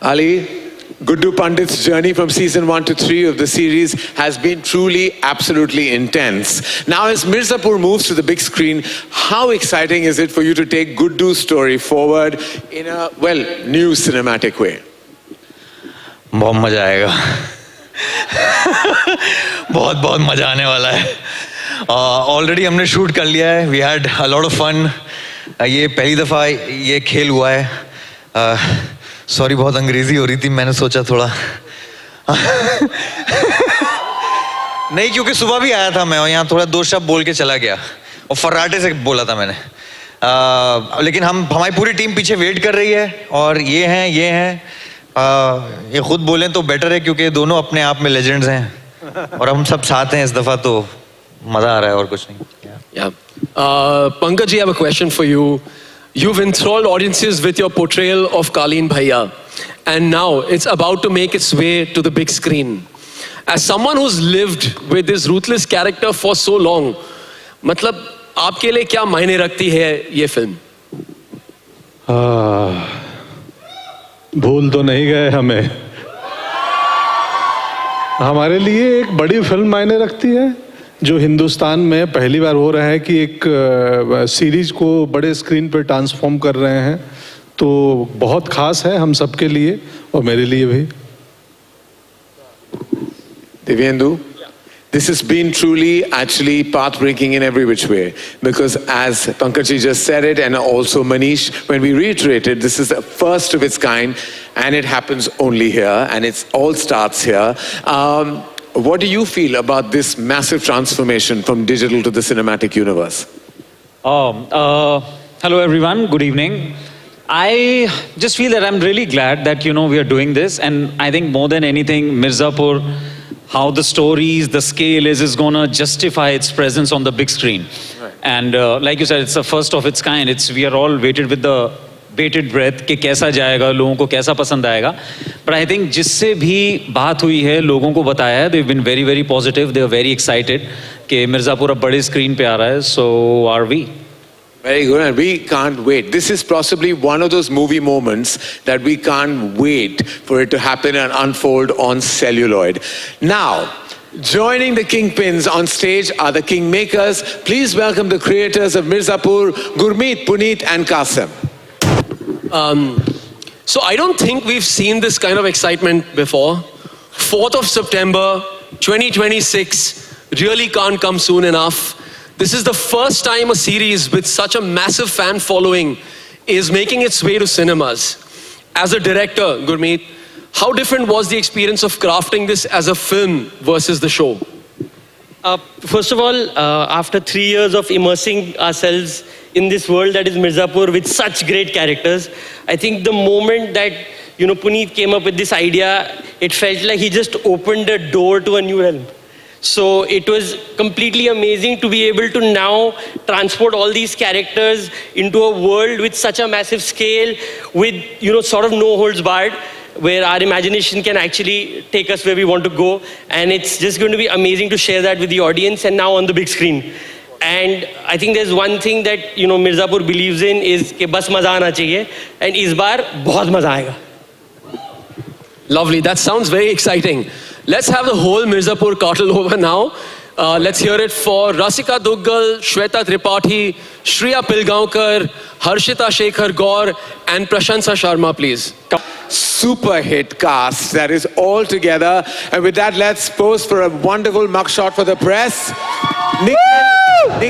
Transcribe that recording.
Ali, Guddu Pandit's journey from season 1 to 3 of the series has been truly, absolutely intense. Now as Mirzapur moves to the big screen, how exciting is it for you to take Guddu's story forward in a, well, new cinematic way? बहुत मजा आएगा बहुत बहुत मजा आने वाला है already हमने शूट कर लिया है we had a lot of fun ये पहली दफ़ा ये खेल हुआ है सॉरी बहुत अंग्रेजी हो रही थी मैंने सोचा थोड़ा नहीं क्योंकि सुबह भी आया था मैं और यहाँ थोड़ा दो शब्द बोल के चला गया और फर्राटे से बोला था मैंने लेकिन हमारी पूरी टीम पीछे वेट कर रही है और ये हैं ये खुद बोलें तो बेटर है क्योंकि दोनों अपने आप में लेजेंड्स हैं और हम सब साथ हैं इस दफ़ा तो मज़ा आ रहा है और कुछ नहीं Yeah. Pankaj, I have a question for you. You've enthralled audiences with your portrayal of Kaleen Bhaiya, and now it's about to make its way to the big screen. As someone who's lived with this ruthless character for so long, मतलब आपके लिए क्या मायने रखती है ये film? भूल तो नहीं गए हमें हमारे लिए एक बड़ी फिल्म मायने रखती है जो हिंदुस्तान में पहली बार हो रहा है कि एक सीरीज को बड़े स्क्रीन पर ट्रांसफॉर्म कर रहे हैं तो बहुत खास है हम सबके लिए और मेरे लिए भी Divyendu, this has been truly, actually path-breaking in every which way. Because as Pankaj just said it, and also Manish, when we reiterated, this is the first of its kind, and it happens only here, and it all starts here. What do you feel about this massive transformation from digital to the cinematic universe? Hello everyone, good evening. I just feel that I'm really glad that, we are doing this, and I think more than anything, Mirzapur, how the stories, the scale is going to justify its presence on the big screen. Right. And like you said, it's the first of its kind. We are all waited with the bated breath कि कैसा जाएगा, लोगों को कैसा पसंद आएगा. But I think जिससे भी बात हुई है, लोगों को बताया है, they've been very, very positive. They are very excited कि मिर्ज़ापुर अब बड़े स्क्रीन पे आ रहा है. So are we? Very good, and we can't wait. This is possibly one of those movie moments that we can't wait for it to happen and unfold on celluloid. Now, joining the Kingpins on stage are the Kingmakers. Please welcome the creators of Mirzapur, Gurmeet, Puneet and Qasim. So I don't think we've seen this kind of excitement before. 4th of September, 2026, really can't come soon enough. This is the first time a series with such a massive fan following is making its way to cinemas. As a director, Gurmeet, how different was the experience of crafting this as a film versus the show? First of all, after 3 years of immersing ourselves in this world that is Mirzapur with such great characters, I think the moment that Puneet came up with this idea, it felt like he just opened a door to a new realm. So it was completely amazing to be able to now transport all these characters into a world with such a massive scale, with sort of no holds barred, where our imagination can actually take us where we want to go, and it's just going to be amazing to share that with the audience and now on the big screen. And I think there's one thing that Mirzapur believes in is कि बस मजा आना चाहिए, and इस बार बहुत मजा आएगा. Lovely, that sounds very exciting. Let's have the whole Mirzapur cartel over now. Let's hear it for Rasika Duggal, Shweta Tripathi, Shriya Pilgaonkar, Harshita Shekhar Gaur and Prashansa Sharma, please. Super hit cast that is all together. And with that, let's pose for a wonderful mugshot for the press. Nikhil.